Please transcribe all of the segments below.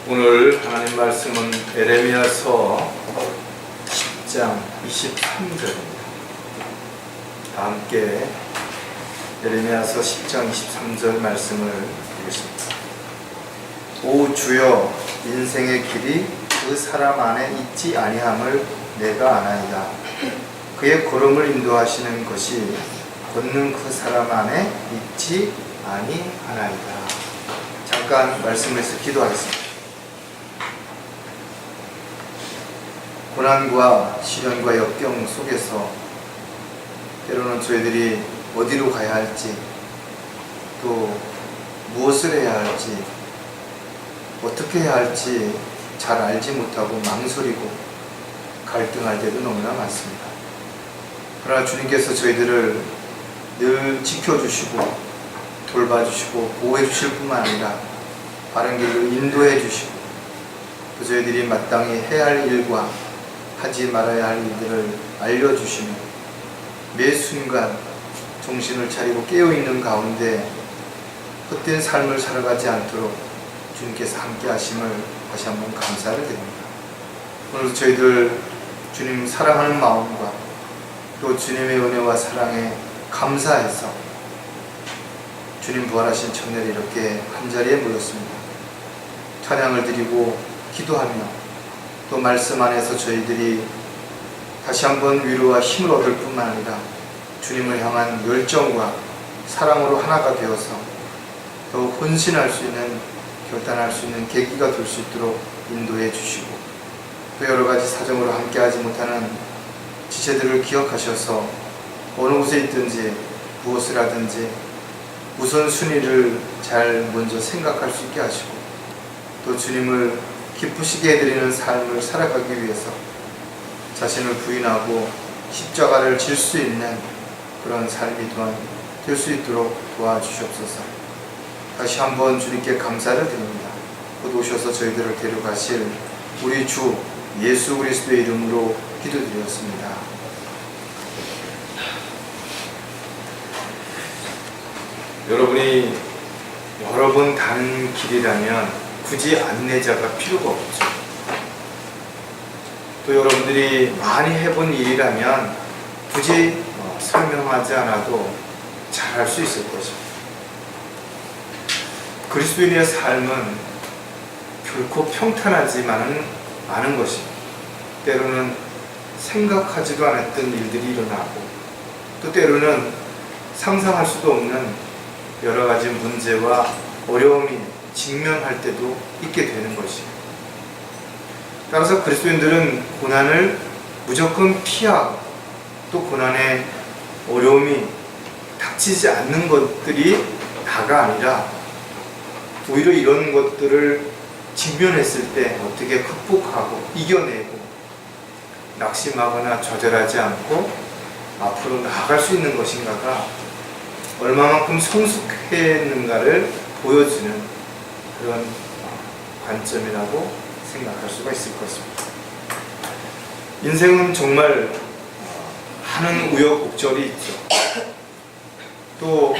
오늘 하나님 말씀은 에레미야서 10장 23절입니다. 다 함께 에레미야서 10장 23절 말씀을 읽겠습니다. 오 주여, 인생의 길이 그 사람 안에 있지 아니함을 내가 아나이다. 그의 걸음을 인도하시는 것이 걷는 그 사람 안에 있지 아니하나이다. 잠깐 말씀에서 기도하겠습니다. 고난과 시련과 역경 속에서 때로는 저희들이 어디로 가야 할지, 또 무엇을 해야 할지, 어떻게 해야 할지 잘 알지 못하고 망설이고 갈등할 때도 너무나 많습니다. 그러나 주님께서 저희들을 늘 지켜주시고 돌봐주시고 보호해 주실 뿐만 아니라 바른 길로 인도해 주시고, 또 저희들이 마땅히 해야 할 일과 하지 말아야 할 일들을 알려주시며 매 순간 정신을 차리고 깨어있는 가운데 헛된 삶을 살아가지 않도록 주님께서 함께 하심을 다시 한번 감사를 드립니다. 오늘도 저희들 주님 사랑하는 마음과 또 주님의 은혜와 사랑에 감사해서 주님 부활하신 첫날 이렇게 한자리에 모였습니다. 찬양을 드리고 기도하며 또 말씀 안에서 저희들이 다시 한번 위로와 힘을 얻을 뿐만 아니라 주님을 향한 열정과 사랑으로 하나가 되어서 더욱 헌신할 수 있는, 결단할 수 있는 계기가 될 수 있도록 인도해 주시고, 또 여러 가지 사정으로 함께하지 못하는 지체들을 기억하셔서 어느 곳에 있든지 무엇을 하든지 우선순위를 잘 먼저 생각할 수 있게 하시고, 또 주님을 기쁘시게 해드리는 삶을 살아가기 위해서 자신을 부인하고 십자가를 질 수 있는 그런 삶이 또한 될 수 있도록 도와주시옵소서. 다시 한번 주님께 감사를 드립니다. 곧 오셔서 저희들을 데려가실 우리 주 예수 그리스도의 이름으로 기도드렸습니다. 여러분이 여러 번 다른 길이라면 굳이 안내자가 필요가 없죠. 또 여러분들이 많이 해본 일이라면 굳이 설명하지 않아도 잘할 수 있을 것이죠. 그리스도인의 삶은 결코 평탄하지만은 않은 것입니다. 때로는 생각하지도 않았던 일들이 일어나고, 또 때로는 상상할 수도 없는 여러 가지 문제와 어려움이 직면할 때도 있게 되는 것이에요. 따라서 그리스도인들은 고난을 무조건 피하고, 또 고난의 어려움이 닥치지 않는 것들이 다가 아니라 오히려 이런 것들을 직면했을 때 어떻게 극복하고 이겨내고 낙심하거나 좌절하지 않고 앞으로 나아갈 수 있는 것인가가 얼마만큼 성숙했는가를 보여주는 그런 관점이라고 생각할 수가 있을 것입니다. 인생은 정말 많은 우여곡절이 있죠. 또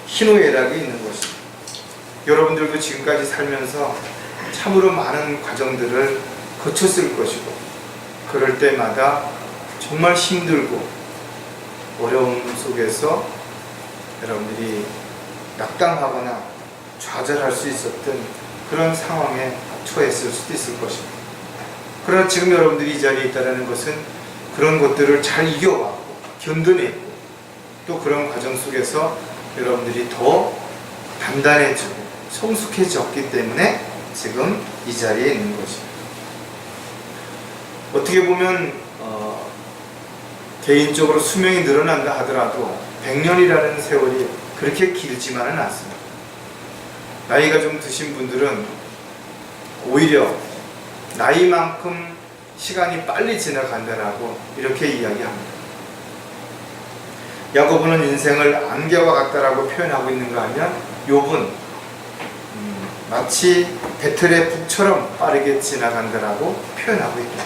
희노애락이 있는 것입니다. 여러분들도 지금까지 살면서 참으로 많은 과정들을 거쳤을 것이고, 그럴 때마다 정말 힘들고 어려움 속에서 여러분들이 낙담하거나 좌절할 수 있었던 그런 상황에 처했을 수도 있을 것입니다. 그러나 지금 여러분들이 이 자리에 있다는 것은 그런 것들을 잘 이겨왔고 견뎌냈고, 또 그런 과정 속에서 여러분들이 더 단단해지고 성숙해졌기 때문에 지금 이 자리에 있는 것입니다. 어떻게 보면 개인적으로 수명이 늘어난다 하더라도 100년이라는 세월이 그렇게 길지만은 않습니다. 나이가 좀 드신 분들은 오히려 나이만큼 시간이 빨리 지나간다라고 이렇게 이야기합니다. 야고보는 인생을 안개와 같다라고 표현하고 있는가 하면, 욥은 마치 배틀의 북처럼 빠르게 지나간다라고 표현하고 있다.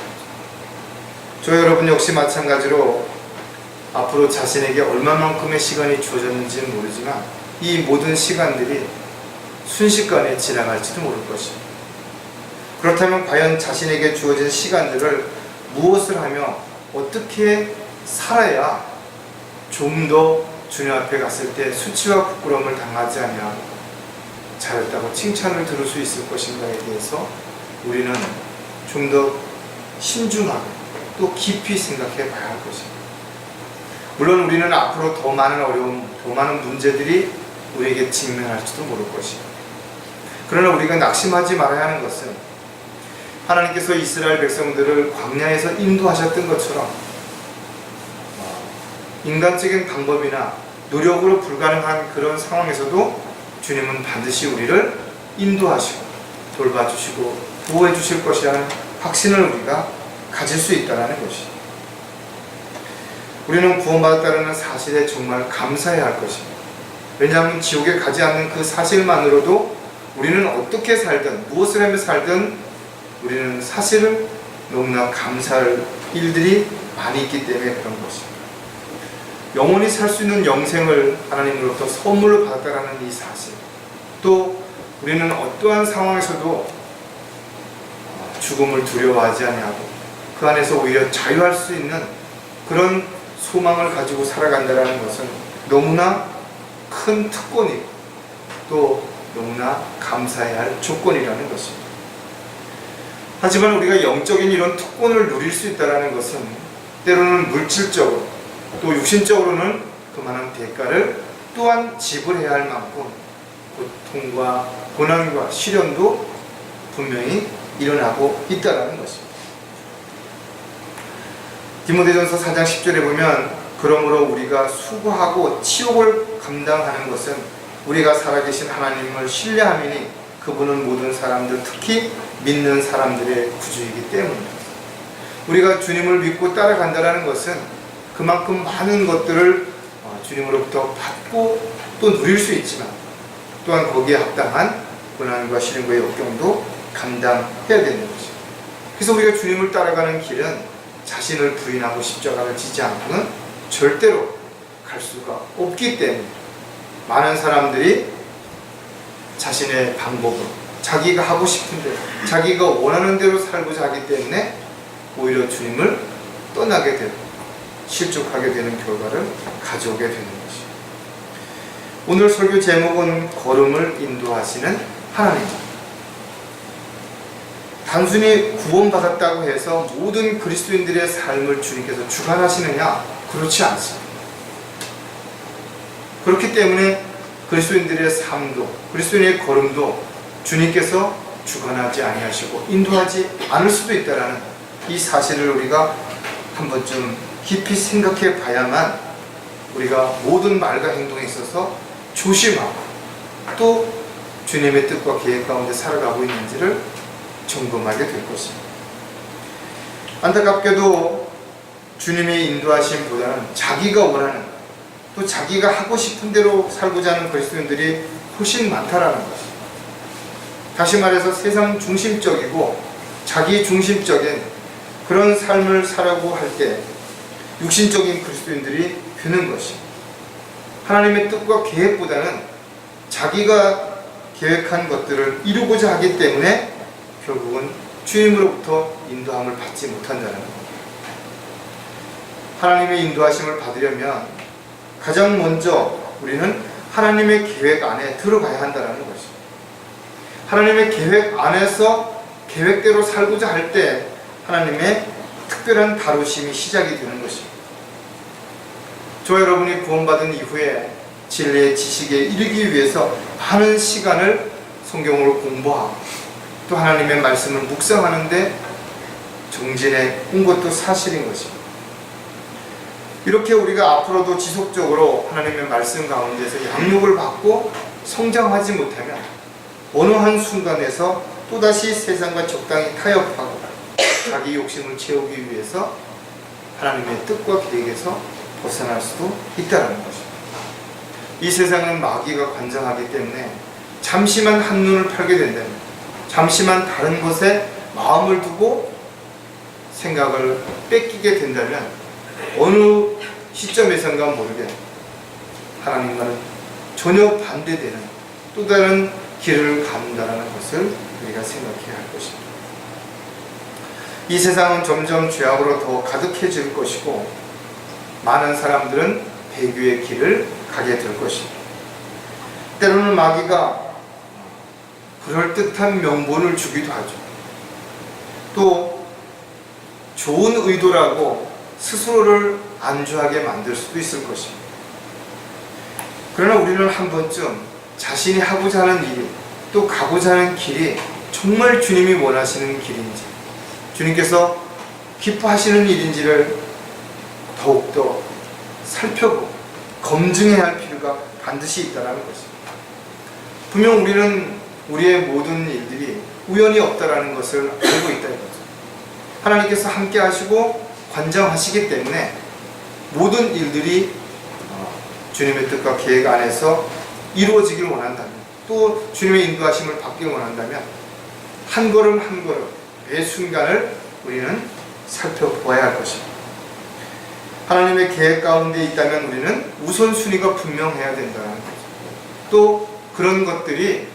저 여러분 역시 마찬가지로 앞으로 자신에게 얼마만큼의 시간이 주어졌는지는 모르지만 이 모든 시간들이 순식간에 지나갈지도 모를 것입니다. 그렇다면 과연 자신에게 주어진 시간들을 무엇을 하며 어떻게 살아야 좀 더 주님 앞에 갔을 때 수치와 부끄러움을 당하지 아니하고 잘했다고 칭찬을 들을 수 있을 것인가에 대해서 우리는 좀 더 신중하게 또 깊이 생각해 봐야 할 것입니다. 물론 우리는 앞으로 더 많은 어려움, 더 많은 문제들이 우리에게 직면할지도 모를 것입니다. 그러나 우리가 낙심하지 말아야 하는 것은 하나님께서 이스라엘 백성들을 광야에서 인도하셨던 것처럼 인간적인 방법이나 노력으로 불가능한 그런 상황에서도 주님은 반드시 우리를 인도하시고 돌봐주시고 보호해 주실 것이라는 확신을 우리가 가질 수 있다는 것입니다. 우리는 구원받았다는 사실에 정말 감사해야 할 것입니다. 왜냐하면 지옥에 가지 않는 그 사실만으로도 우리는 어떻게 살든 무엇을 하며 살든 우리는 사실은 너무나 감사할 일들이 많이 있기 때문에 그런 것입니다. 영원히 살 수 있는 영생을 하나님으로부터 선물로 받았다는 이 사실, 또 우리는 어떠한 상황에서도 죽음을 두려워하지 아니하고 그 안에서 오히려 자유할 수 있는 그런 소망을 가지고 살아간다는 것은 너무나 큰 특권이고 또 너무나 감사해야 할 조건이라는 것입니다. 하지만 우리가 영적인 이런 특권을 누릴 수 있다는 것은 때로는 물질적으로 또 육신적으로는 그만한 대가를 또한 지불해야 할 만큼 고통과 고난과 시련도 분명히 일어나고 있다는 것입니다. 디모데전서 4장 10절에 보면 그러므로 우리가 수고하고 치욕을 감당하는 것은 우리가 살아계신 하나님을 신뢰함이니 그분은 모든 사람들 특히 믿는 사람들의 구주이기 때문입니다. 우리가 주님을 믿고 따라간다는 것은 그만큼 많은 것들을 주님으로부터 받고 또 누릴 수 있지만 또한 거기에 합당한 고난과 시련과 역경도 감당해야 되는 것입니다. 그래서 우리가 주님을 따라가는 길은 자신을 부인하고 십자가를 지지 않고는 절대로 갈 수가 없기 때문에 많은 사람들이 자신의 방법으로 자기가 하고 싶은 대로 자기가 원하는 대로 살고자 하기 때문에 오히려 주님을 떠나게 되고 실족하게 되는 결과를 가져오게 되는 것입니다. 오늘 설교 제목은 걸음을 인도하시는 하나님입니다. 단순히 구원받았다고 해서 모든 그리스도인들의 삶을 주님께서 주관하시느냐? 그렇지 않습니다. 그렇기 때문에 그리스도인들의 삶도 그리스도인의 걸음도 주님께서 주관하지 아니하시고 인도하지 않을 수도 있다는 이 사실을 우리가 한 번쯤 깊이 생각해 봐야만 우리가 모든 말과 행동에 있어서 조심하고 또 주님의 뜻과 계획 가운데 살아가고 있는지를 점검하게 될 것입니다. 안타깝게도 주님의 인도하심보다는 자기가 원하는 또 자기가 하고 싶은 대로 살고자 하는 그리스도인들이 훨씬 많다라는 것입니다. 다시 말해서 세상 중심적이고 자기 중심적인 그런 삶을 살라고 할 때 육신적인 그리스도인들이 되는 것입니다. 하나님의 뜻과 계획보다는 자기가 계획한 것들을 이루고자 하기 때문에 결국은 주님으로부터 인도함을 받지 못한다는 겁니다. 하나님의 인도하심을 받으려면 가장 먼저 우리는 하나님의 계획 안에 들어가야 한다는 것입니다. 하나님의 계획 안에서 계획대로 살고자 할 때 하나님의 특별한 다루심이 시작이 되는 것입니다. 저와 여러분이 구원받은 이후에 진리의 지식에 이르기 위해서 많은 시간을 성경으로 공부하고 또 하나님의 말씀을 묵상하는데 정진해 온 것도 사실인 것입니다. 이렇게 우리가 앞으로도 지속적으로 하나님의 말씀 가운데서 양육을 받고 성장하지 못하면 어느 한 순간에서 또다시 세상과 적당히 타협하고 자기 욕심을 채우기 위해서 하나님의 뜻과 계획에서 벗어날 수도 있다는 것입니다. 이 세상은 마귀가 관장하기 때문에 잠시만 한눈을 팔게 된다면 잠시만 다른 것에 마음을 두고 생각을 뺏기게 된다면 어느 시점에선가 모르게 하나님과는 전혀 반대되는 또 다른 길을 간다는 것을 우리가 생각해야 할 것입니다. 이 세상은 점점 죄악으로 더 가득해질 것이고 많은 사람들은 배교의 길을 가게 될 것입니다. 때로는 마귀가 그럴듯한 명분을 주기도 하죠. 또 좋은 의도라고 스스로를 안주하게 만들 수도 있을 것입니다. 그러나 우리는 한 번쯤 자신이 하고자 하는 일, 또 가고자 하는 길이 정말 주님이 원하시는 길인지, 주님께서 기뻐하시는 일인지를 더욱더 살펴보고 검증해야 할 필요가 반드시 있다는 것입니다. 분명 우리는 우리의 모든 일들이 우연이 없다는 것을 알고 있다는 거죠. 하나님께서 함께 하시고 관장하시기 때문에 모든 일들이 주님의 뜻과 계획 안에서 이루어지길 원한다면, 또 주님의 인도하심을 받길 원한다면 한 걸음 한 걸음 매 순간을 우리는 살펴보아야 할 것입니다. 하나님의 계획 가운데 있다면 우리는 우선순위가 분명해야 된다는 거죠. 또 그런 것들이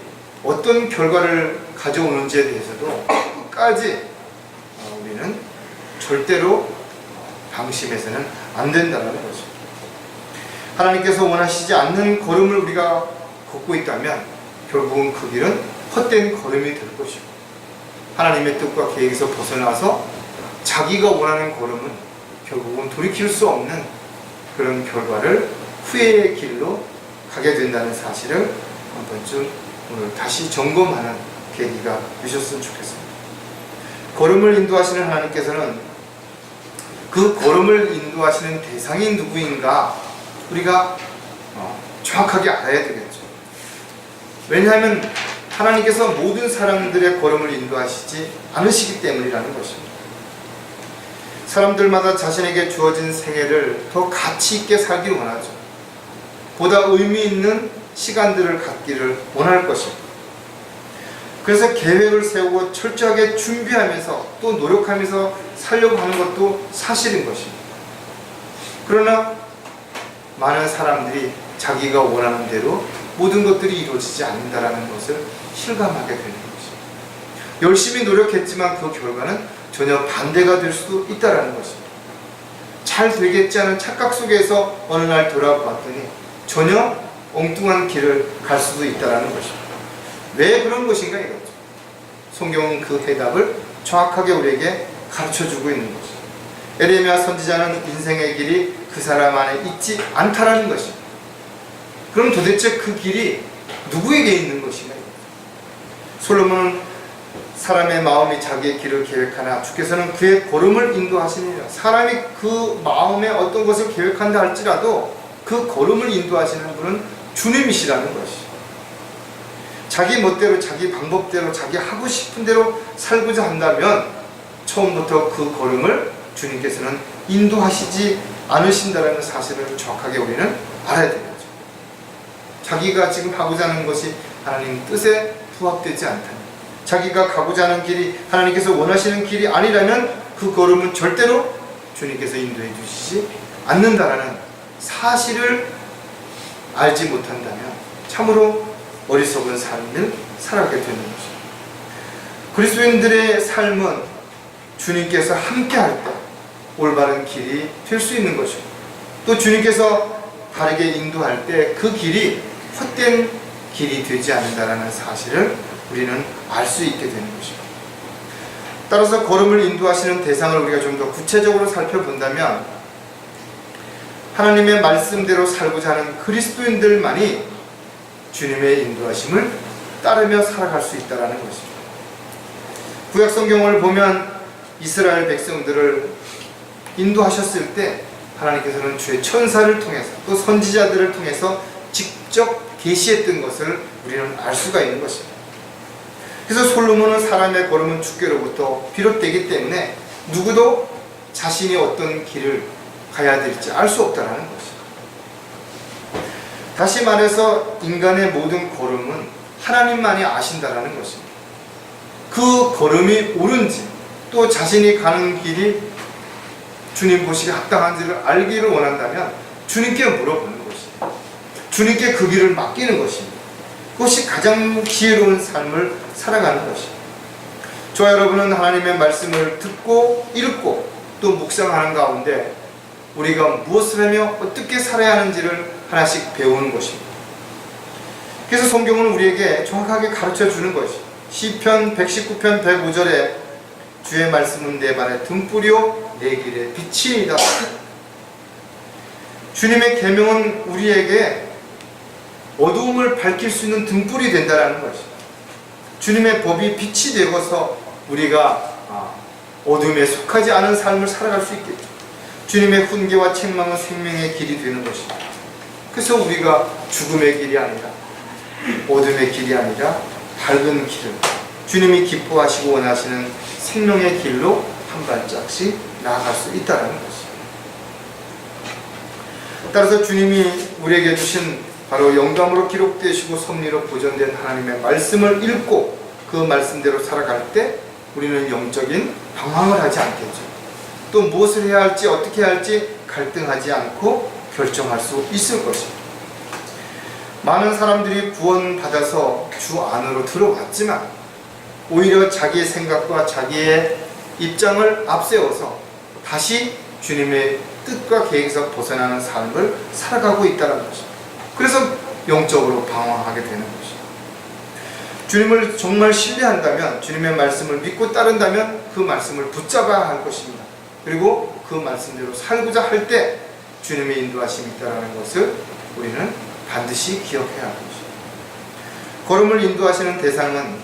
어떤 결과를 가져오는지에 대해서도 끝까지 우리는 절대로 방심해서는 안 된다는 것입니다. 하나님께서 원하시지 않는 걸음을 우리가 걷고 있다면 결국은 그 길은 헛된 걸음이 될 것이고, 하나님의 뜻과 계획에서 벗어나서 자기가 원하는 걸음은 결국은 돌이킬 수 없는 그런 결과를, 후회의 길로 가게 된다는 사실을 한 번쯤 오늘 다시 점검하는 계기가 되셨으면 좋겠습니다. 걸음을 인도하시는 하나님께서는 그 걸음을 인도하시는 대상이 누구인가 우리가 정확하게 알아야 되겠죠. 왜냐하면 하나님께서 모든 사람들의 걸음을 인도하시지 않으시기 때문이라는 것입니다. 사람들마다 자신에게 주어진 생애를 더 가치 있게 살기를 원하죠. 보다 의미 있는 시간들을 갖기를 원할 것입니다. 그래서 계획을 세우고 철저하게 준비하면서 또 노력하면서 살려고 하는 것도 사실인 것입니다. 그러나 많은 사람들이 자기가 원하는 대로 모든 것들이 이루어지지 않는다는 것을 실감하게 되는 것입니다. 열심히 노력했지만 그 결과는 전혀 반대가 될 수도 있다는 것입니다. 잘 되겠지 하는 착각 속에서 어느 날 돌아봤더니 전혀 엉뚱한 길을 갈 수도 있다는 것입니다. 왜 그런 것인가 이거죠. 성경은 그 해답을 정확하게 우리에게 가르쳐주고 있는 것입니다. 에레미야 선지자는 인생의 길이 그 사람 안에 있지 않다라는 것입니다. 그럼 도대체 그 길이 누구에게 있는 것인가? 솔로몬은 사람의 마음이 자기의 길을 계획하나 주께서는 그의 걸음을 인도하시느니라. 사람이 그 마음에 어떤 것을 계획한다 할지라도 그 걸음을 인도하시는 분은 주님이시라는 것이죠. 자기 멋대로 자기 방법대로 자기 하고 싶은 대로 살고자 한다면 처음부터 그 걸음을 주님께서는 인도하시지 않으신다는 사실을 정확하게 우리는 알아야 되겠죠. 자기가 지금 하고자 하는 것이 하나님 뜻에 부합되지 않다면, 자기가 가고자 하는 길이 하나님께서 원하시는 길이 아니라면 그 걸음은 절대로 주님께서 인도해 주시지 않는다라는 사실을 알지 못한다면 참으로 어리석은 삶을 살아가게 되는 것입니다. 그리스도인들의 삶은 주님께서 함께 할 때 올바른 길이 될 수 있는 것이고, 또 주님께서 바르게 인도할 때 그 길이 헛된 길이 되지 않는다는 사실을 우리는 알 수 있게 되는 것입니다. 따라서 걸음을 인도하시는 대상을 우리가 좀 더 구체적으로 살펴본다면 하나님의 말씀대로 살고자 하는 그리스도인들만이 주님의 인도하심을 따르며 살아갈 수 있다는 것입니다. 구약 성경을 보면 이스라엘 백성들을 인도하셨을 때 하나님께서는 주의 천사를 통해서 또 선지자들을 통해서 직접 계시했던 것을 우리는 알 수가 있는 것입니다. 그래서 솔로몬은 사람의 걸음은 주께로부터 비롯되기 때문에 누구도 자신이 어떤 길을 가야 될지 알 수 없다는 것입니다. 다시 말해서 인간의 모든 걸음은 하나님만이 아신다는 것입니다. 그 걸음이 옳은지 또 자신이 가는 길이 주님 보시기에 합당한지를 알기를 원한다면 주님께 물어보는 것입니다. 주님께 그 길을 맡기는 것입니다. 그것이 가장 지혜로운 삶을 살아가는 것입니다. 저와 여러분은 하나님의 말씀을 듣고 읽고 또 묵상하는 가운데 우리가 무엇을 하며 어떻게 살아야 하는지를 하나씩 배우는 것입니다. 그래서 성경은 우리에게 정확하게 가르쳐 주는 것이 시편 119편 105절에 주의 말씀은 내 발에 등불이요 내 길에 빛이니이다. 주님의 계명은 우리에게 어두움을 밝힐 수 있는 등불이 된다는 것입니다. 주님의 법이 빛이 되어서 우리가 어둠에 속하지 않은 삶을 살아갈 수 있겠죠. 주님의 훈계와 책망은 생명의 길이 되는 것입니다. 그래서 우리가 죽음의 길이 아니라 어둠의 길이 아니라 밝은 길을 주님이 기뻐하시고 원하시는 생명의 길로 한 발짝씩 나아갈 수 있다는 것입니다. 따라서 주님이 우리에게 주신 바로 영감으로 기록되시고 섭리로 보존된 하나님의 말씀을 읽고 그 말씀대로 살아갈 때 우리는 영적인 방황을 하지 않겠죠. 또 무엇을 해야 할지 어떻게 해야 할지 갈등하지 않고 결정할 수 있을 것입니다. 많은 사람들이 구원받아서 주 안으로 들어왔지만 오히려 자기의 생각과 자기의 입장을 앞세워서 다시 주님의 뜻과 계획에서 벗어나는 삶을 살아가고 있다는 것입니다. 그래서 영적으로 방황하게 되는 것입니다. 주님을 정말 신뢰한다면 주님의 말씀을 믿고 따른다면 그 말씀을 붙잡아야 할 것입니다. 그리고 그 말씀대로 살고자 할 때 주님의 인도하심이 있다는 것을 우리는 반드시 기억해야 할 것입니다. 걸음을 인도하시는 대상은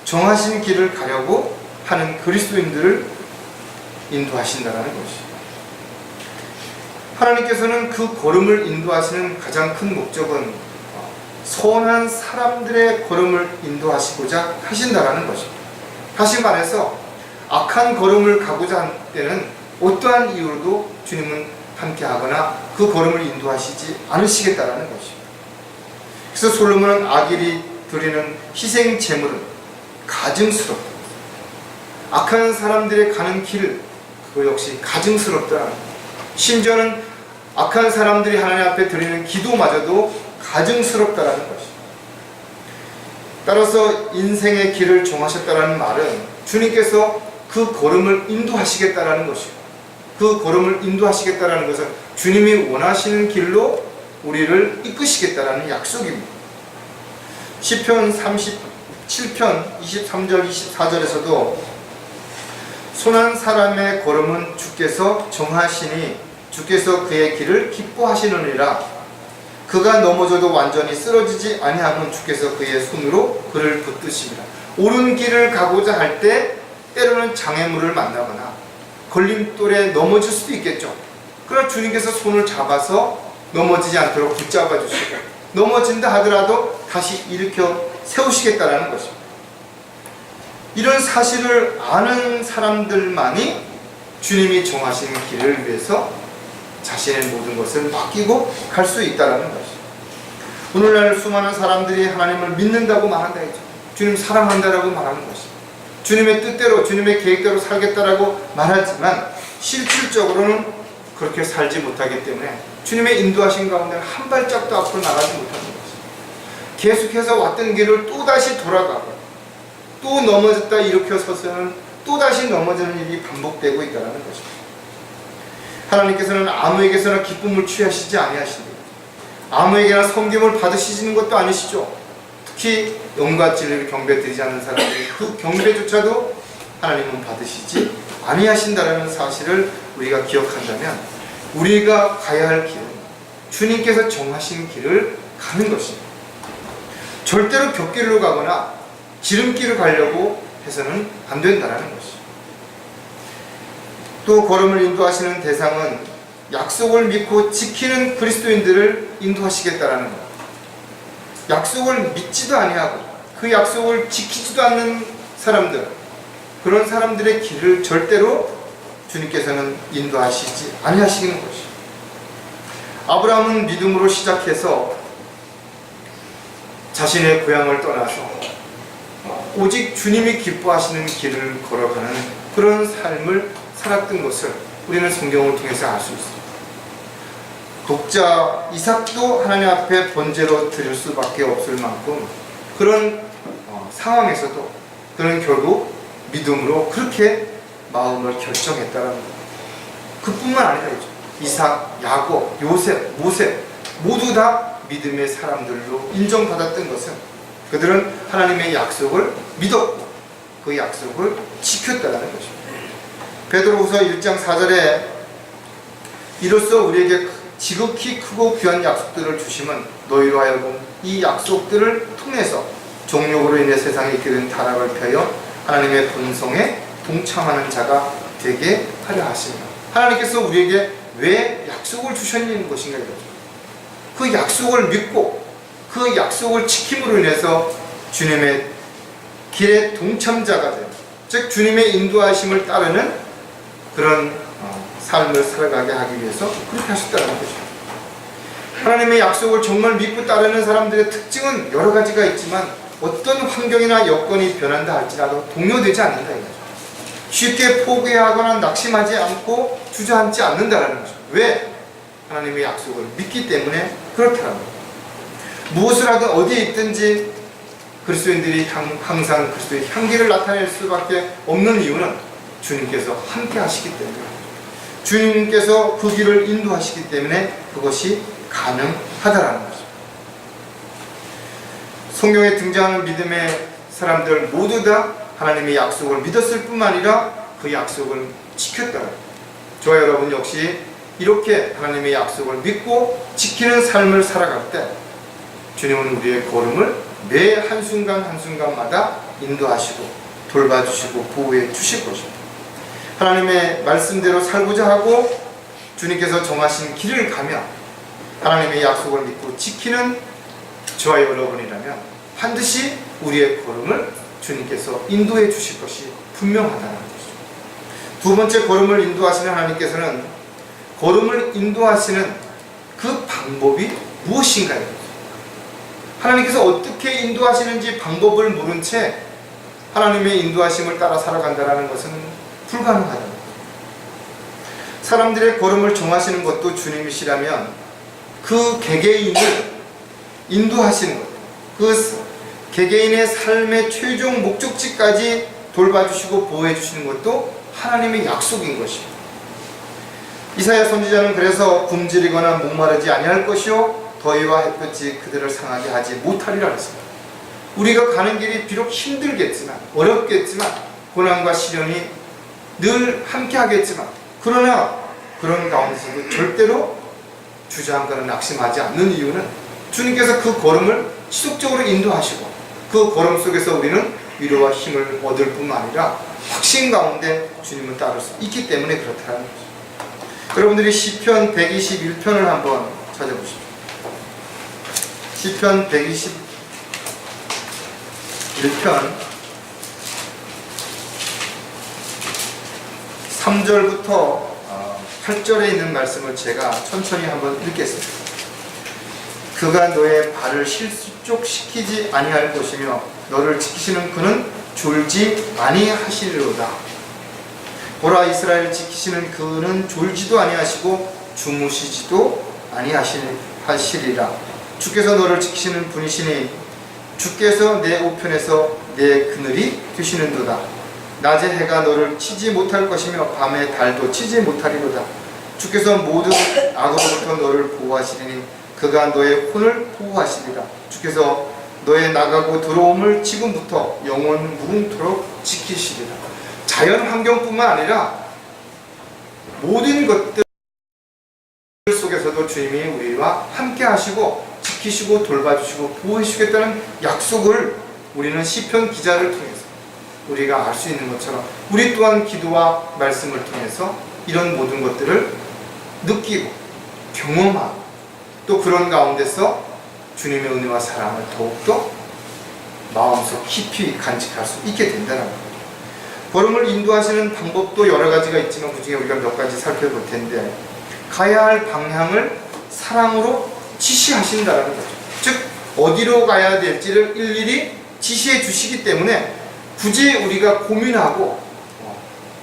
정하신 길을 가려고 하는 그리스도인들을 인도하신다는 것입니다. 하나님께서는 그 걸음을 인도하시는 가장 큰 목적은 선한 사람들의 걸음을 인도하시고자 하신다는 것입니다. 다시 말해서 악한 걸음을 가고자 할 때는 어떠한 이유로도 주님은 함께하거나 그 걸음을 인도하시지 않으시겠다는 것입니다. 그래서 솔로몬은 아길이 드리는 희생 제물은 가증스럽다. 악한 사람들의 가는 길 그거 역시 가증스럽다. 심지어는 악한 사람들이 하나님 앞에 드리는 기도마저도 가증스럽다는 것입니다. 따라서 인생의 길을 정하셨다는 말은 주님께서 그 걸음을 인도하시겠다는 것이고 그 걸음을 인도하시겠다는 것은 주님이 원하시는 길로 우리를 이끄시겠다는 약속입니다. 시편 37편 23절 24절에서도 선한 사람의 걸음은 주께서 정하시니 주께서 그의 길을 기뻐하시느니라. 그가 넘어져도 완전히 쓰러지지 아니하면 주께서 그의 손으로 그를 붙드십니다. 옳은 길을 가고자 할 때 때로는 장애물을 만나거나 걸림돌에 넘어질 수도 있겠죠. 그러나 주님께서 손을 잡아서 넘어지지 않도록 붙잡아 주시고 넘어진다 하더라도 다시 일으켜 세우시겠다는 것입니다. 이런 사실을 아는 사람들만이 주님이 정하신 길을 위해서 자신의 모든 것을 맡기고 갈 수 있다는 것입니다. 오늘날 수많은 사람들이 하나님을 믿는다고 말한다 했죠. 주님 사랑한다라고 말하는 것입니다. 주님의 뜻대로 주님의 계획대로 살겠다라고 말하지만 실질적으로는 그렇게 살지 못하기 때문에 주님의 인도하신 가운데 한 발짝도 앞으로 나가지 못하는 것입니다. 계속해서 왔던 길을 또다시 돌아가고 또 넘어졌다 일으켜 서서는 또다시 넘어지는 일이 반복되고 있다는 것입니다. 하나님께서는 아무에게서나 기쁨을 취하시지 아니하신다. 아무에게나 섬김을 받으시는 것도 아니시죠. 특히 영과 진리를 경배드리지 않는 사람들이 그 경배조차도 하나님은 받으시지 아니하신다라는 사실을 우리가 기억한다면 우리가 가야 할 길은 주님께서 정하신 길을 가는 것입니다. 절대로 곁길로 가거나 지름길을 가려고 해서는 안 된다는 것입니다. 또 걸음을 인도하시는 대상은 약속을 믿고 지키는 그리스도인들을 인도하시겠다라는 것. 약속을 믿지도 아니하고 그 약속을 지키지도 않는 사람들, 그런 사람들의 길을 절대로 주님께서는 인도하시지 아니하시는 것입니다. 아브라함은 믿음으로 시작해서 자신의 고향을 떠나서 오직 주님이 기뻐하시는 길을 걸어가는 그런 삶을 살았던 것을 우리는 성경을 통해서 알 수 있습니다. 독자 이삭도 하나님 앞에 번제로 드릴 수밖에 없을 만큼 그런 상황에서도 그는 결국 믿음으로 그렇게 마음을 결정했다라는 거예요. 그뿐만 아니라 이삭, 야곱, 요셉, 모세 모두 다 믿음의 사람들로 인정받았던 것은 그들은 하나님의 약속을 믿었고 그 약속을 지켰다는 것입니다. 베드로후서 1장 4절에 이로써 우리에게 지극히 크고 귀한 약속들을 주심은 너희로 하여금 이 약속들을 통해서 정욕으로 인해 세상에 있게 된 타락을 펴여 하나님의 본성에 동참하는 자가 되게 하려 하십니다. 하나님께서 우리에게 왜 약속을 주셨는 것인가 이거죠. 그 약속을 믿고 그 약속을 지킴으로 인해서 주님의 길에 동참자가 되는, 즉 주님의 인도하심을 따르는 그런 삶을 살아가게 하기 위해서 그렇게 하셨다는 거죠. 하나님의 약속을 정말 믿고 따르는 사람들의 특징은 여러 가지가 있지만 어떤 환경이나 여건이 변한다 할지라도 동요되지 않는다 이거죠. 쉽게 포기하거나 낙심하지 않고 주저앉지 않는다라는 거죠. 왜? 하나님의 약속을 믿기 때문에 그렇다는 거죠. 무엇을 하든 어디에 있든지 그리스도인들이 항상 그리스도의 향기를 나타낼 수밖에 없는 이유는 주님께서 함께 하시기 때문에, 주님께서 그 길을 인도하시기 때문에 그것이 가능하다라는 거죠. 성경에 등장하는 믿음의 사람들 모두 다 하나님의 약속을 믿었을 뿐만 아니라 그 약속을 지켰다. 저와 여러분 역시 이렇게 하나님의 약속을 믿고 지키는 삶을 살아갈 때 주님은 우리의 걸음을 매 한순간 한순간마다 인도하시고 돌봐주시고 보호해 주실 것입니다. 하나님의 말씀대로 살고자 하고 주님께서 정하신 길을 가며 하나님의 약속을 믿고 지키는 저와 여러분이라면 반드시 우리의 걸음을 주님께서 인도해 주실 것이 분명하다는 것이죠. 두 번째, 걸음을 인도하시는 하나님께서는 걸음을 인도하시는 그 방법이 무엇인가요? 하나님께서 어떻게 인도하시는지 방법을 모른 채 하나님의 인도하심을 따라 살아간다는 것은 불가능하다. 사람들의 걸음을 정하시는 것도 주님이시라면 그 개개인을 인도하시는 것, 그 개개인의 삶의 최종 목적지까지 돌봐주시고 보호해주시는 것도 하나님의 약속인 것입니다. 이사야 선지자는 그래서 굶주리거나 목마르지 아니할 것이요 더위와 햇볕이 그들을 상하게 하지 못하리라 했습니다. 우리가 가는 길이 비록 힘들겠지만 어렵겠지만 고난과 시련이 늘 함께 하겠지만 그러나 그런 가운데서도 절대로 주저앉거나 낙심하지 않는 이유는 주님께서 그 걸음을 지속적으로 인도하시고 그 걸음 속에서 우리는 위로와 힘을 얻을 뿐만 아니라 확신 가운데 주님을 따를 수 있기 때문에 그렇다는 거죠. 여러분들이 시편 121편을 한번 찾아보십시오. 시편 121편 3절부터 8절에 있는 말씀을 제가 천천히 한번 읽겠습니다. 그가 너의 발을 실족시키지 아니할 것이며 너를 지키시는 그는 졸지 아니하시리로다. 보라, 이스라엘을 지키시는 그는 졸지도 아니하시고 주무시지도 아니하시리라. 주께서 너를 지키시는 분이시니 주께서 내 우편에서 내 그늘이 되시는도다. 낮에 해가 너를 치지 못할 것이며 밤에 달도 치지 못하리로다. 주께서 모든 악으로부터 너를 보호하시리니 그가 너의 혼을 보호하시리라. 주께서 너의 나가고 들어옴을 지금부터 영원 무궁토록 지키시리라. 자연 환경뿐만 아니라 모든 것들 속에서도 주님이 우리와 함께 하시고 지키시고 돌봐주시고 보호해주시겠다는 약속을 우리는 시편 기자를 통해서 우리가 알 수 있는 것처럼 우리 또한 기도와 말씀을 통해서 이런 모든 것들을 느끼고 경험하고 또 그런 가운데서 주님의 은혜와 사랑을 더욱더 마음속 깊이 간직할 수 있게 된다는 겁니다. 걸음을 인도하시는 방법도 여러 가지가 있지만 그 중에 우리가 몇 가지 살펴볼 텐데, 가야 할 방향을 사랑으로 지시하신다는 거죠. 즉 어디로 가야 될지를 일일이 지시해 주시기 때문에 굳이 우리가 고민하고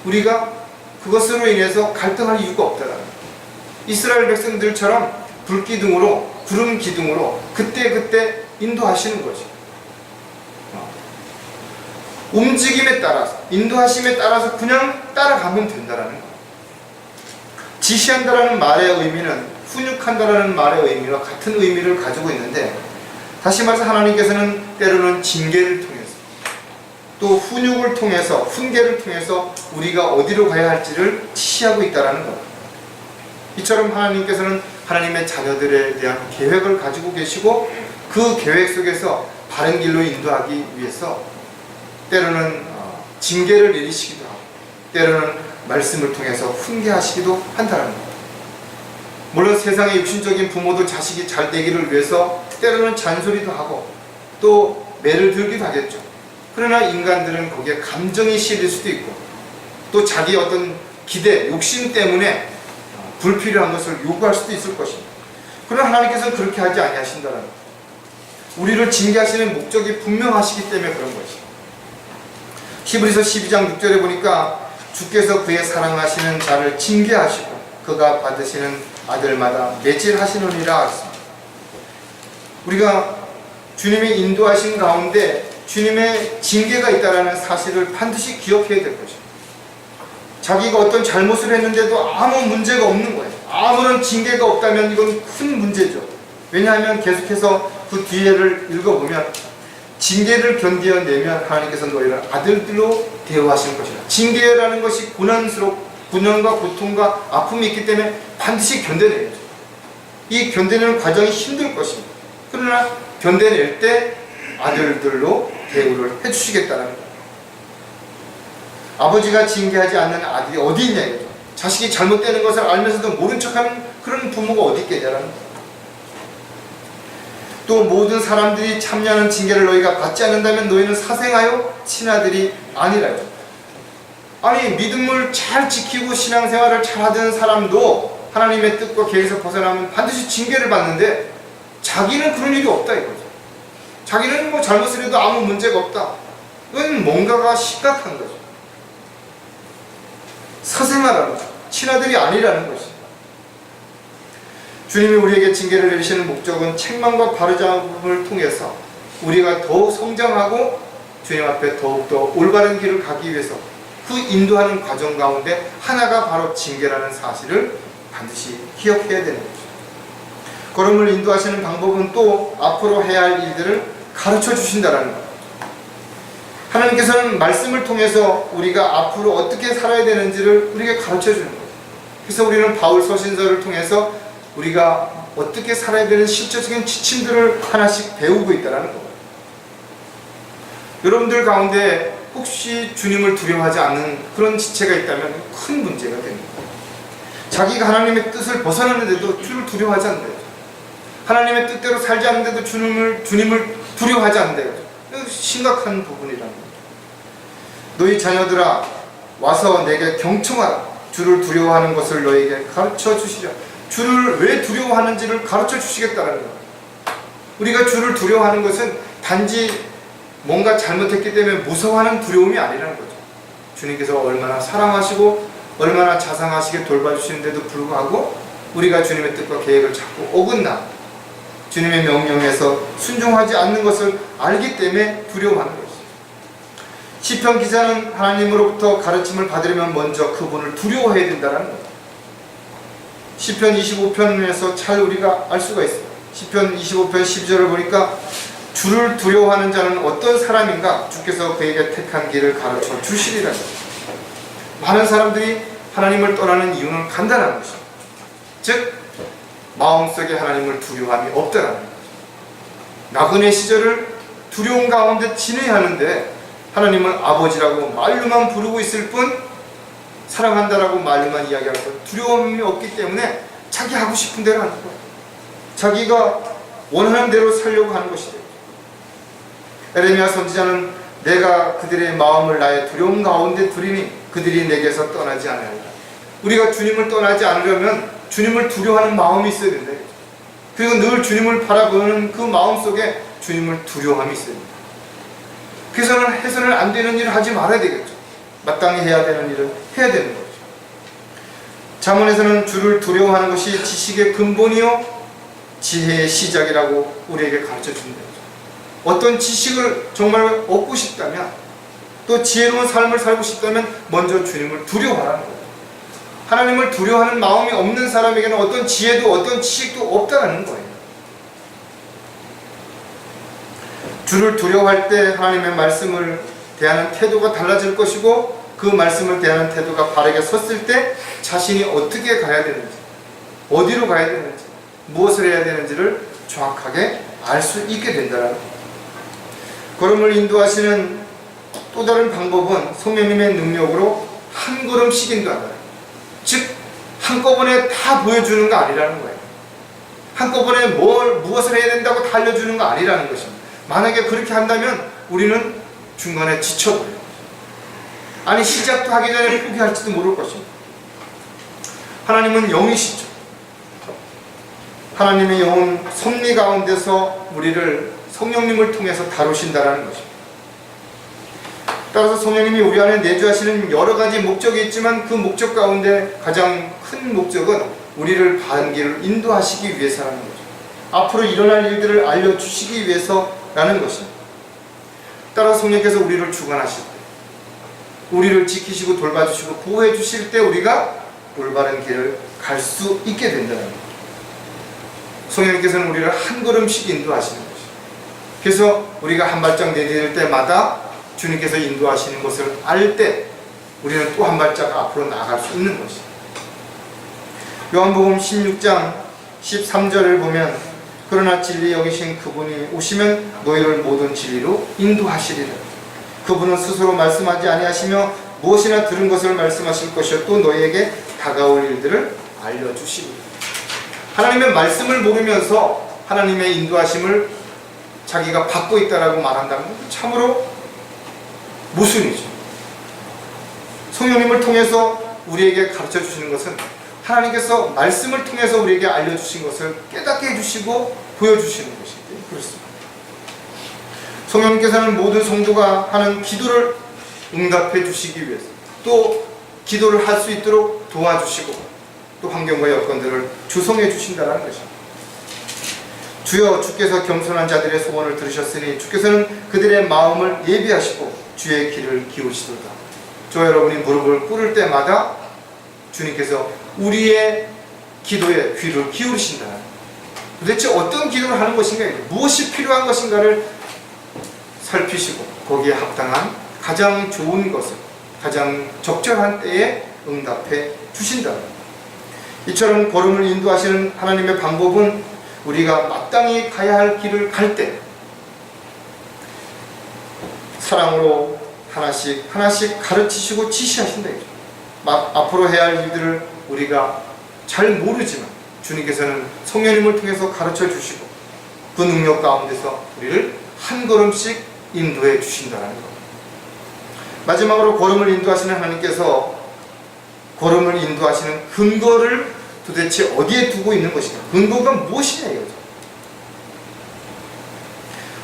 우리가 그것으로 인해서 갈등할 이유가 없다라는 거예요. 이스라엘 백성들처럼 불기둥으로 구름 기둥으로 그때그때 인도하시는 거죠. 움직임에 따라서, 인도하심에 따라서 그냥 따라가면 된다라는 거예요. 지시한다라는 말의 의미는 훈육한다라는 말의 의미와 같은 의미를 가지고 있는데, 다시 말해서 하나님께서는 때로는 징계를 통해서 또 훈육을 통해서, 훈계를 통해서 우리가 어디로 가야 할지를 지시하고 있다는 것. 이처럼 하나님께서는 하나님의 자녀들에 대한 계획을 가지고 계시고, 그 계획 속에서 바른 길로 인도하기 위해서 때로는 징계를 내리시기도 하고, 때로는 말씀을 통해서 훈계하시기도 한다는 것. 물론 세상의 육신적인 부모도 자식이 잘 되기를 위해서 때로는 잔소리도 하고 또 매를 들기도 하겠죠. 그러나 인간들은 거기에 감정이 실릴 수도 있고, 또 자기 어떤 기대, 욕심 때문에 불필요한 것을 요구할 수도 있을 것입니다. 그러나 하나님께서는 그렇게 하지 아니하신다는 것. 우리를 징계하시는 목적이 분명하시기 때문에 그런 것이죠. 히브리서 12장 6절에 보니까 주께서 그의 사랑하시는 자를 징계하시고 그가 받으시는 아들마다 매질하시느니라 했습니다. 우리가 주님의 인도하신 가운데 주님의 징계가 있다는 사실을 반드시 기억해야 될 것입니다. 자기가 어떤 잘못을 했는데도 아무 문제가 없는 거예요. 아무런 징계가 없다면 이건 큰 문제죠. 왜냐하면 계속해서 그 뒤에를 읽어보면 징계를 견뎌내면 하나님께서 너희를 아들들로 대우하시는 것이다. 징계라는 것이 고난과 고통과 아픔이 있기 때문에 반드시 견뎌내야죠. 이 견뎌내는 과정이 힘들 것입니다. 그러나 견뎌낼 때 아들들로 대우를 해주시겠다는 거예요. 아버지가 징계하지 않는 아들이 어디 있냐 이거죠. 자식이 잘못되는 것을 알면서도 모른 척하는 그런 부모가 어디 있겠냐라는 거예요. 또 모든 사람들이 참여하는 징계를 너희가 받지 않는다면 너희는 사생하여 친아들이 아니라죠. 아니, 믿음을 잘 지키고 신앙생활을 잘하던 사람도 하나님의 뜻과 계획에서 벗어나면 반드시 징계를 받는데 자기는 그런 일이 없다 이거죠. 자기는 뭐 잘못을 해도 아무 문제가 없다. 이건 뭔가가 심각한 거죠. 사생아라는 거죠. 친아들이 아니라는 것이죠. 주님이 우리에게 징계를 내리시는 목적은 책망과 바로잡음을 통해서 우리가 더욱 성장하고 주님 앞에 더욱더 올바른 길을 가기 위해서 그 인도하는 과정 가운데 하나가 바로 징계라는 사실을 반드시 기억해야 되는 거죠. 걸음을 인도하시는 방법은 또 앞으로 해야 할 일들을 가르쳐 주신다는 것. 하나님께서는 말씀을 통해서 우리가 앞으로 어떻게 살아야 되는지를 우리에게 가르쳐 주는 거예요. 그래서 우리는 바울 서신서를 통해서 우리가 어떻게 살아야 되는 실제적인 지침들을 하나씩 배우고 있다는 거예요. 여러분들 가운데 혹시 주님을 두려워하지 않는 그런 지체가 있다면 큰 문제가 됩니다. 자기가 하나님의 뜻을 벗어나는데도 주를 두려워하지 않는다. 하나님의 뜻대로 살지 않는데도 주님을 두려워하지 않는다. 이거 심각한 부분이라는 거예요. 너희 자녀들아 와서 내게 경청하라. 주를 두려워하는 것을 너에게 가르쳐 주시라. 주를 왜 두려워하는지를 가르쳐 주시겠다는 거예요. 우리가 주를 두려워하는 것은 단지 뭔가 잘못했기 때문에 무서워하는 두려움이 아니라는 거죠. 주님께서 얼마나 사랑하시고 얼마나 자상하시게 돌봐주시는데도 불구하고 우리가 주님의 뜻과 계획을 자꾸 어긋나 주님의 명령에서 순종하지 않는 것을 알기 때문에 두려워하는 것이죠. 시편 기자는 하나님으로부터 가르침을 받으려면 먼저 그분을 두려워해야 된다는 거예요. 시편 25편에서 잘 우리가 알 수가 있어요. 시편 25편 12절을 보니까 주를 두려워하는 자는 어떤 사람인가? 주께서 그에게 택한 길을 가르쳐 주시리라. 많은 사람들이 하나님을 떠나는 이유는 간단한 것이죠. 즉 마음속에 하나님을 두려워함이 없다는 거죠. 나그네 시절을 두려움 가운데 지내야 하는데 하나님은 아버지라고 말로만 부르고 있을 뿐 사랑한다라고 말로만 이야기할 뿐 두려움이 없기 때문에 자기 하고 싶은 대로 하는 거예요. 자기가 원하는 대로 살려고 하는 것이죠. 에레미야 선지자는 내가 그들의 마음을 나의 두려움 가운데 두리니 그들이 내게서 떠나지 않으리라. 우리가 주님을 떠나지 않으려면 주님을 두려워하는 마음이 있어야 된다. 그리고 늘 주님을 바라보는 그 마음 속에 주님을 두려워함이 있어야 된다. 그래서는 해서는 안 되는 일을 하지 말아야 되겠죠. 마땅히 해야 되는 일을 해야 되는 거죠. 잠언에서는 주를 두려워하는 것이 지식의 근본이요 지혜의 시작이라고 우리에게 가르쳐 준다. 어떤 지식을 정말 얻고 싶다면 또 지혜로운 삶을 살고 싶다면 먼저 주님을 두려워하라는 거예요. 하나님을 두려워하는 마음이 없는 사람에게는 어떤 지혜도 어떤 지식도 없다는 거예요. 주를 두려워할 때 하나님의 말씀을 대하는 태도가 달라질 것이고, 그 말씀을 대하는 태도가 바르게 섰을 때 자신이 어떻게 가야 되는지, 어디로 가야 되는지, 무엇을 해야 되는지를 정확하게 알 수 있게 된다는 거예요. 걸음을 인도하시는 또 다른 방법은 성령님의 능력으로 한 걸음씩 인도한다. 즉 한꺼번에 다 보여주는 거 아니라는 거예요. 한꺼번에 무엇을 해야 된다고 다 알려주는 거 아니라는 것입니다. 만약에 그렇게 한다면 우리는 중간에 지쳐버려요. 아니 시작도 하기 전에 포기할지도 모를 것입니다. 하나님은 영이시죠. 하나님의 영은 섭리 가운데서 우리를 성령님을 통해서 다루신다는 것입니다. 따라서 성령님이 우리 안에 내주하시는 여러 가지 목적이 있지만 그 목적 가운데 가장 큰 목적은 우리를 바른 길을 인도하시기 위해서라는 거죠. 앞으로 일어날 일들을 알려주시기 위해서라는 것입니다. 따라서 성령께서 우리를 주관하실 때, 우리를 지키시고 돌봐주시고 보호해 주실 때 우리가 올바른 길을 갈 수 있게 된다는 거죠. 성령께서는 우리를 한 걸음씩 인도하시는 것이죠. 그래서 우리가 한 발짝 내디딜 때마다 주님께서 인도하시는 것을 알 때 우리는 또 한 발짝 앞으로 나아갈 수 있는 것입니다. 요한복음 16장 13절을 보면 그러나 진리 여기신 그분이 오시면 너희를 모든 진리로 인도하시리라. 그분은 스스로 말씀하지 아니하시며 무엇이나 들은 것을 말씀하실 것이요 또 너희에게 다가올 일들을 알려주시리라. 하나님의 말씀을 모르면서 하나님의 인도하심을 자기가 받고 있다라고 말한다는 건 참으로 모순이죠. 성령님을 통해서 우리에게 가르쳐 주시는 것은 하나님께서 말씀을 통해서 우리에게 알려주신 것을 깨닫게 해주시고 보여주시는 것이기 때문에 그렇습니다. 성령님께서는 모든 성도가 하는 기도를 응답해 주시기 위해서 또 기도를 할 수 있도록 도와주시고 또 환경과 여건들을 조성해 주신다는 것입니다. 주여 주께서 겸손한 자들의 소원을 들으셨으니 주께서는 그들의 마음을 예비하시고 주의 귀를 기울이시도다. 저 여러분이 무릎을 꿇을 때마다 주님께서 우리의 기도에 귀를 기울이신다. 도대체 어떤 기도를 하는 것인가, 무엇이 필요한 것인가를 살피시고 거기에 합당한 가장 좋은 것을 가장 적절한 때에 응답해 주신다. 이처럼 걸음을 인도하시는 하나님의 방법은 우리가 마땅히 가야 할 길을 갈 때 사랑으로 하나씩 하나씩 가르치시고 지시하신다. 앞으로 해야 할 일들을 우리가 잘 모르지만 주님께서는 성령님을 통해서 가르쳐 주시고 그 능력 가운데서 우리를 한 걸음씩 인도해 주신다는 것. 마지막으로 걸음을 인도하시는 하나님께서 걸음을 인도하시는 근거를 도대체 어디에 두고 있는 것인가? 근거가 무엇이냐 이거죠.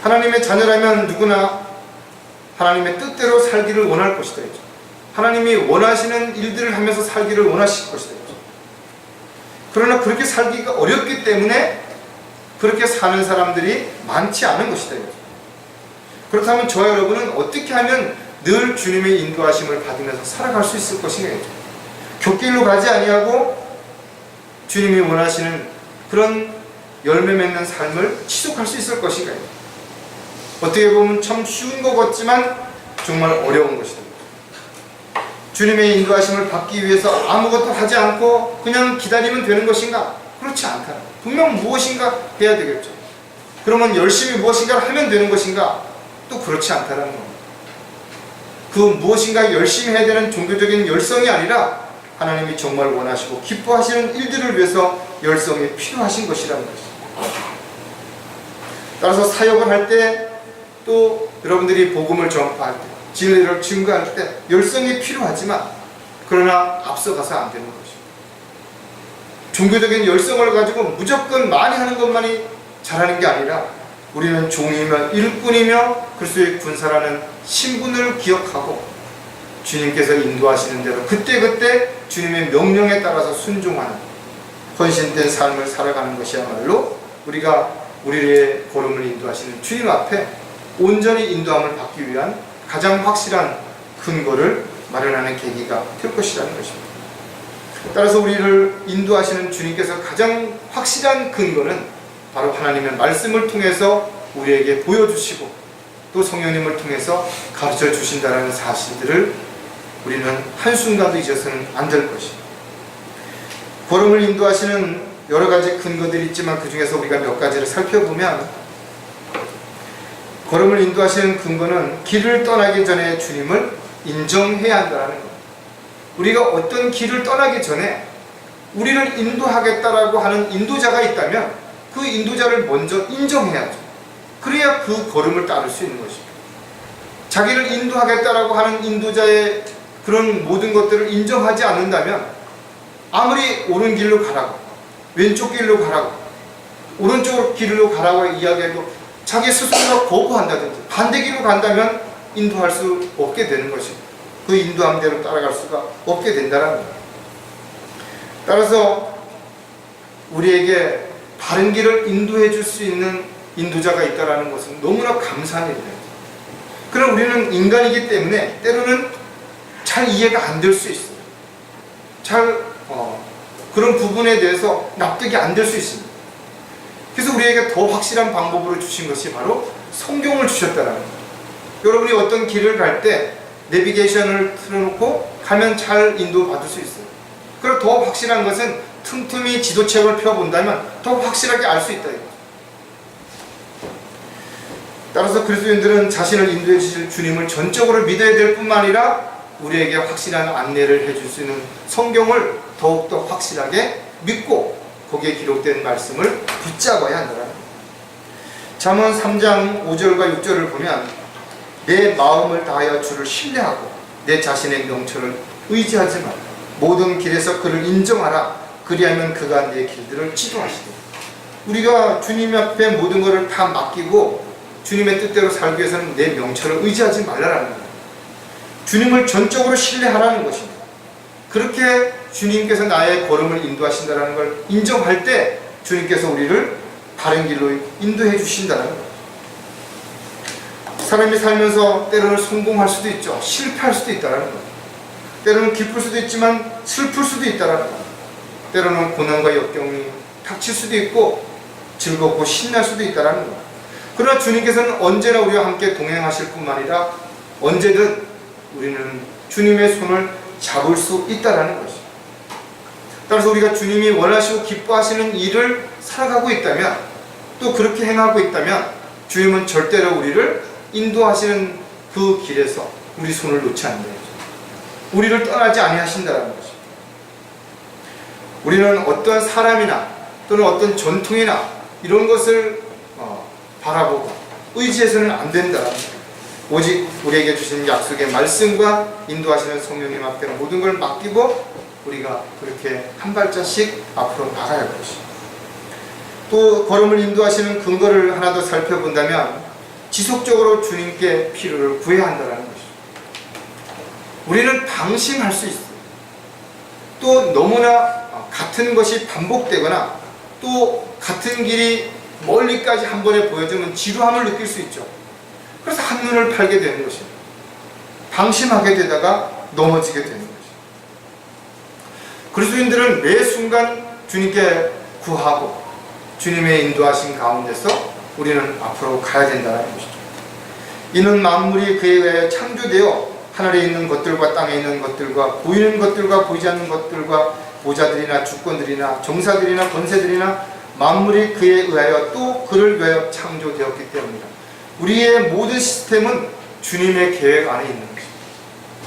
하나님의 자녀라면 누구나 하나님의 뜻대로 살기를 원할 것이다. 하나님이 원하시는 일들을 하면서 살기를 원하실 것이다. 그러나 그렇게 살기가 어렵기 때문에 그렇게 사는 사람들이 많지 않은 것이다. 그렇다면 저와 여러분은 어떻게 하면 늘 주님의 인도하심을 받으면서 살아갈 수 있을 것인가? 곁길로 가지 아니하고 주님이 원하시는 그런 열매 맺는 삶을 지속할 수 있을 것인가? 어떻게 보면 참 쉬운 것 같지만 정말 어려운 것이다. 주님의 인도하심을 받기 위해서 아무것도 하지 않고 그냥 기다리면 되는 것인가? 그렇지 않다. 분명 무엇인가 해야 되겠죠. 그러면 열심히 무엇인가를 하면 되는 것인가? 또 그렇지 않다는 겁니다. 그 무엇인가 열심히 해야 되는 종교적인 열성이 아니라 하나님이 정말 원하시고 기뻐하시는 일들을 위해서 열성이 필요하신 것이라는 것입니다. 따라서 사역을 할 때 또 여러분들이 복음을 전파할 때 진리를 증거할 때 열성이 필요하지만 그러나 앞서가서 안 되는 것입니다. 종교적인 열성을 가지고 무조건 많이 하는 것만이 잘하는 게 아니라 우리는 종이며 일꾼이며 그리스도의 군사라는 신분을 기억하고 주님께서 인도하시는 대로 그때그때 주님의 명령에 따라서 순종하는 헌신된 삶을 살아가는 것이야말로 우리가 우리의 걸음을 인도하시는 주님 앞에 온전히 인도함을 받기 위한 가장 확실한 근거를 마련하는 계기가 될 것이라는 것입니다. 따라서 우리를 인도하시는 주님께서 가장 확실한 근거는 바로 하나님의 말씀을 통해서 우리에게 보여주시고 또 성령님을 통해서 가르쳐 주신다는 사실들을 우리는 한순간도 잊어서는 안 될 것입니다. 걸음을 인도하시는 여러 가지 근거들이 있지만 그 중에서 우리가 몇 가지를 살펴보면, 걸음을 인도하시는 근거는 길을 떠나기 전에 주님을 인정해야 한다는 것. 우리가 어떤 길을 떠나기 전에 우리를 인도하겠다라고 하는 인도자가 있다면 그 인도자를 먼저 인정해야죠. 그래야 그 걸음을 따를 수 있는 것입니다. 자기를 인도하겠다라고 하는 인도자의 그런 모든 것들을 인정하지 않는다면 아무리 옳은 길로 가라고, 왼쪽 길로 가라고, 오른쪽 길로 가라고 이야기해도 자기 스스로가 거부한다든지 반대 길로 간다면 인도할 수 없게 되는 것입니다. 그 인도함대로 따라갈 수가 없게 된다는 겁니다. 따라서 우리에게 바른 길을 인도해 줄 수 있는 인도자가 있다는 것은 너무나 감사한 일입니다. 그럼 우리는 인간이기 때문에 때로는 잘 이해가 안 될 수 있어요. 그런 부분에 대해서 납득이 안 될 수 있습니다. 그래서 우리에게 더 확실한 방법으로 주신 것이 바로 성경을 주셨다는 거예요. 여러분이 어떤 길을 갈 때 내비게이션을 틀어놓고 가면 잘 인도받을 수 있어요. 그리고 더 확실한 것은 틈틈이 지도책을 펴본다면 더 확실하게 알 수 있다. 따라서 그리스도인들은 자신을 인도해 주실 주님을 전적으로 믿어야 될 뿐만 아니라 우리에게 확실한 안내를 해줄 수 있는 성경을 더욱더 확실하게 믿고 거기에 기록된 말씀을 붙잡아야 한다는 겁니다. 잠언 3장 5절과 6절을 보면 내 마음을 다하여 주를 신뢰하고 내 자신의 명철을 의지하지 말라. 모든 길에서 그를 인정하라. 그리하면 그가 내 길들을 지도하시리라. 우리가 주님 앞에 모든 것을 다 맡기고 주님의 뜻대로 살기 위해서는 내 명철을 의지하지 말라라는 거예요. 주님을 전적으로 신뢰하라는 것입니다. 그렇게 주님께서 나의 걸음을 인도하신다는 걸 인정할 때 주님께서 우리를 바른 길로 인도해 주신다는 거예요. 사람이 살면서 때로는 성공할 수도 있죠. 실패할 수도 있다는 거예요. 때로는 기쁠 수도 있지만 슬플 수도 있다는 거예요. 때로는 고난과 역경이 닥칠 수도 있고 즐겁고 신날 수도 있다는 거예요. 그러나 주님께서는 언제나 우리와 함께 동행하실 뿐만 아니라 언제든 우리는 주님의 손을 잡을 수 있다는 것입니다. 따라서 우리가 주님이 원하시고 기뻐하시는 일을 살아가고 있다면, 또 그렇게 행하고 있다면 주님은 절대로 우리를 인도하시는 그 길에서 우리 손을 놓지 않는 거죠. 우리를 떠나지 아니하신다는 것입니다. 우리는 어떤 사람이나 또는 어떤 전통이나 이런 것을 바라보고 의지해서는 안 된다는 거예요. 오직 우리에게 주신 약속의 말씀과 인도하시는 성령님 앞에 모든 걸 맡기고 우리가 그렇게 한 발자씩 앞으로 나가야 할 것입니다. 또 걸음을 인도하시는 근거를 하나 더 살펴본다면 지속적으로 주님께 필요를 구해야 한다는 것입니다. 우리는 방심할 수 있어요. 또 너무나 같은 것이 반복되거나 또 같은 길이 멀리까지 한 번에 보여주면 지루함을 느낄 수 있죠. 그래서 한눈을 팔게 되는 것입니다. 방심하게 되다가 넘어지게 되는 것입니다. 그리스도인들은 매 순간 주님께 구하고 주님의 인도하신 가운데서 우리는 앞으로 가야 된다는 것이죠. 이는 만물이 그에 의해 창조되어 하늘에 있는 것들과 땅에 있는 것들과 보이는 것들과 보이지 않는 것들과 보좌들이나 주권들이나 정사들이나 권세들이나 만물이 그에 의하여 또 그를 위하여 창조되었기 때문이다. 우리의 모든 시스템은 주님의 계획 안에 있는 것입니다.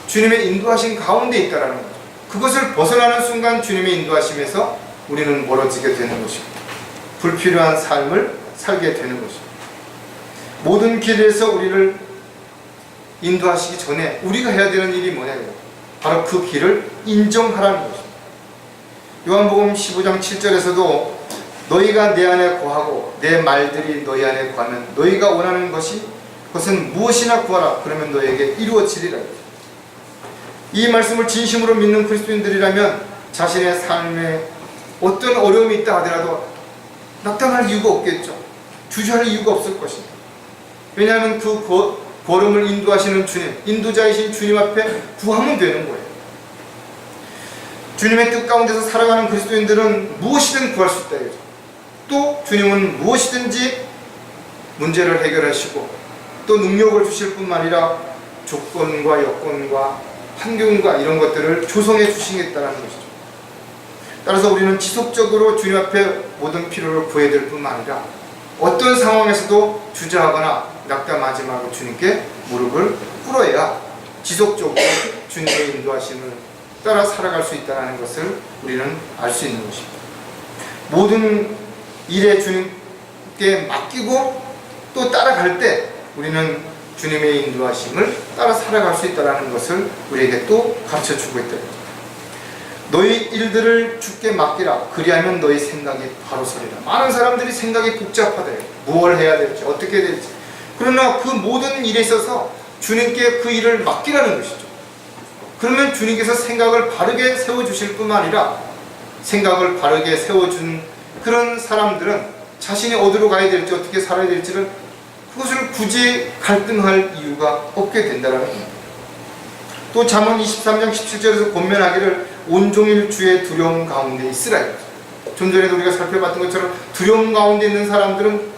주님의 인도하신 가운데 있다는 거죠. 그것을 벗어나는 순간 주님의 인도하심에서 우리는 멀어지게 되는 것입니다. 불필요한 삶을 살게 되는 것입니다. 모든 길에서 우리를 인도하시기 전에 우리가 해야 되는 일이 뭐냐고요? 바로 그 길을 인정하라는 것입니다. 요한복음 15장 7절에서도 너희가 내 안에 거하고 내 말들이 너희 안에 거하면 너희가 원하는 것이 그것은 무엇이나 구하라. 그러면 너희에게 이루어지리라. 이 말씀을 진심으로 믿는 그리스도인들이라면 자신의 삶에 어떤 어려움이 있다 하더라도 낙담할 이유가 없겠죠. 주저할 이유가 없을 것입니다. 왜냐하면 걸음을 인도하시는 주님, 인도자이신 주님 앞에 구하면 되는 거예요. 주님의 뜻 가운데서 살아가는 그리스도인들은 무엇이든 구할 수 있다 이거죠. 또 주님은 무엇이든지 문제를 해결하시고 또 능력을 주실 뿐만 아니라 조건과 여건과 환경과 이런 것들을 조성해 주시겠다는 것이죠. 따라서 우리는 지속적으로 주님 앞에 모든 필요를 구해야 될 뿐만 아니라 어떤 상황에서도 주저하거나 낙담하지 말고 주님께 무릎을 꿇어야 지속적으로 주님의 인도하심을 따라 살아갈 수 있다는 것을 우리는 알 수 있는 것입니다. 모든 일에 주님께 맡기고 또 따라갈 때 우리는 주님의 인도하심을 따라 살아갈 수 있다는 것을 우리에게 또 가르쳐주고 있다. 너희 일들을 주께 맡기라. 그리하면 너희 생각이 바로 서리라. 많은 사람들이 생각이 복잡하다. 무엇을 해야 될지 어떻게 해야 될지. 그러나 그 모든 일에 있어서 주님께 그 일을 맡기라는 것이죠. 그러면 주님께서 생각을 바르게 세워주실 뿐만 아니라 생각을 바르게 세워준 그런 사람들은 자신이 어디로 가야 될지 어떻게 살아야 될지를 그것을 굳이 갈등할 이유가 없게 된다는 겁니다. 또 잠언 23장 17절에서 권면하기를 온종일 주의 두려움 가운데 있으라. 좀 전에도 우리가 살펴봤던 것처럼 두려움 가운데 있는 사람들은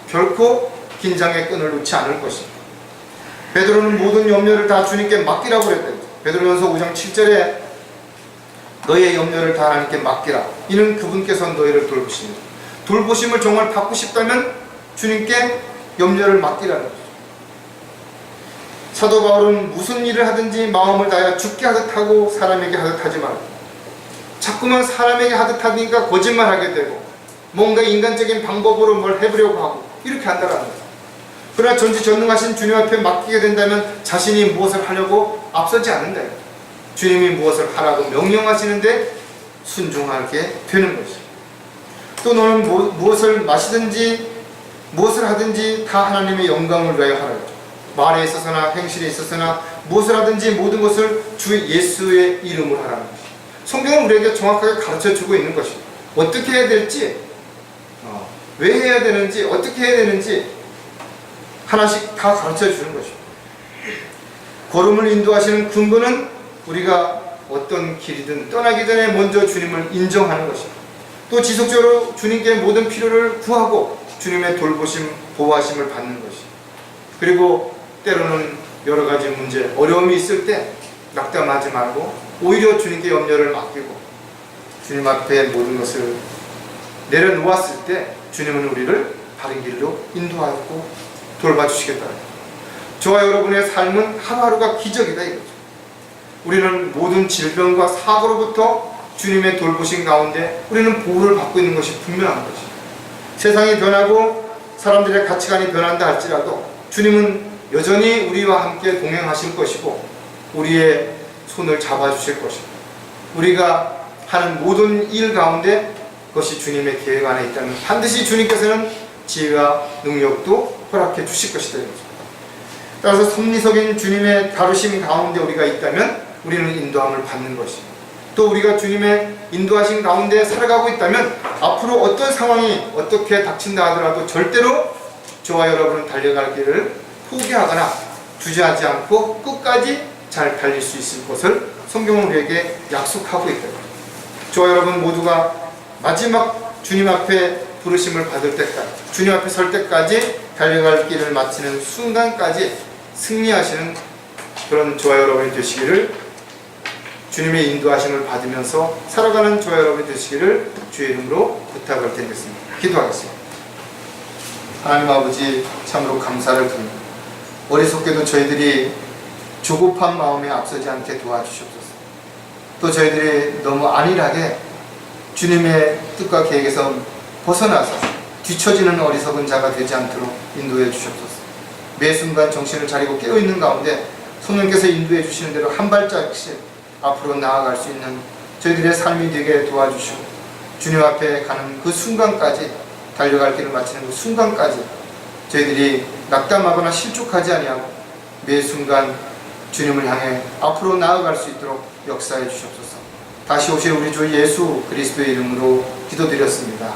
결코 긴장의 끈을 놓지 않을 것입니다. 베드로는 모든 염려를 다 주님께 맡기라고 그랬다. 베드로전서 5장 7절에 너희의 염려를 다 하나님께 맡기라. 이는 그분께서 너희를 돌보십니다. 돌보심을 정말 받고 싶다면 주님께 염려를 맡기라는 거죠. 사도 바울은 무슨 일을 하든지 마음을 다하여 주께 하듯 하고 사람에게 하듯 하지 말고, 자꾸만 사람에게 하듯 하니까 거짓말하게 되고 뭔가 인간적인 방법으로 뭘 해보려고 하고 이렇게 한다는 거예요. 그러나 전지전능하신 주님 앞에 맡기게 된다면 자신이 무엇을 하려고 앞서지 않는다. 주님이 무엇을 하라고 명령하시는데 순종하게 되는 것이죠. 또 너는 무엇을 마시든지 무엇을 하든지 다 하나님의 영광을 위하여 하라. 말에 있어서나 행실에 있어서나 무엇을 하든지 모든 것을 주 예수의 이름으로 하라는 것이죠. 성경은 우리에게 정확하게 가르쳐주고 있는 것입니다. 어떻게 해야 될지, 왜 해야 되는지, 어떻게 해야 되는지 하나씩 다 가르쳐주는 것입니다. 걸음을 인도하시는 근거는 우리가 어떤 길이든 떠나기 전에 먼저 주님을 인정하는 것입니다. 또 지속적으로 주님께 모든 필요를 구하고 주님의 돌보심, 보호하심을 받는 것입니다. 그리고 때로는 여러 가지 문제, 어려움이 있을 때 낙담하지 말고 오히려 주님께 염려를 맡기고 주님 앞에 모든 것을 내려놓았을 때 주님은 우리를 바른 길로 인도하고 돌봐주시겠다. 저와 여러분의 삶은 하루하루가 기적이다 이거죠. 우리는 모든 질병과 사고로부터 주님의 돌보심 가운데 우리는 보호를 받고 있는 것이 분명한 것이죠. 세상이 변하고 사람들의 가치관이 변한다 할지라도 주님은 여전히 우리와 함께 동행하실 것이고 우리의 손을 잡아주실 것입니다. 우리가 하는 모든 일 가운데 그것이 주님의 계획 안에 있다면 반드시 주님께서는 지혜와 능력도 허락해 주실 것이다. 따라서 섭리적인 주님의 다루심 가운데 우리가 있다면 우리는 인도함을 받는 것입니다. 또 우리가 주님의 인도하신 가운데 살아가고 있다면 앞으로 어떤 상황이 어떻게 닥친다 하더라도 절대로 저와 여러분은 달려갈 길을 포기하거나 주저하지 않고 끝까지 잘 달릴 수 있을 것을 성경은 우리에게 약속하고 있다. 저와 여러분 모두가 마지막 주님 앞에 부르심을 받을 때까지, 주님 앞에 설 때까지 달려갈 길을 마치는 순간까지 승리하시는 그런 저와 여러분이 되시기를, 주님의 인도하심을 받으면서 살아가는 저와 여러분이 되시기를 주의 이름으로 부탁을 드리겠습니다. 기도하겠습니다. 하나님 아버지, 참으로 감사를 드립니다. 어리석게도 저희들이 조급한 마음에 앞서지 않게 도와주시옵소서. 또 저희들이 너무 안일하게 주님의 뜻과 계획에서 벗어나서 뒤처지는 어리석은 자가 되지 않도록 인도해 주시옵소서. 매 순간 정신을 차리고 깨어있는 가운데 성령께서 인도해 주시는 대로 한 발짝씩 앞으로 나아갈 수 있는 저희들의 삶이 되게 도와주시고, 주님 앞에 가는 그 순간까지, 달려갈 길을 마치는 그 순간까지 저희들이 낙담하거나 실족하지 아니하고 매 순간 주님을 향해 앞으로 나아갈 수 있도록 역사해 주시옵소서. 다시 오실 우리 주 예수 그리스도의 이름으로 기도드렸습니다.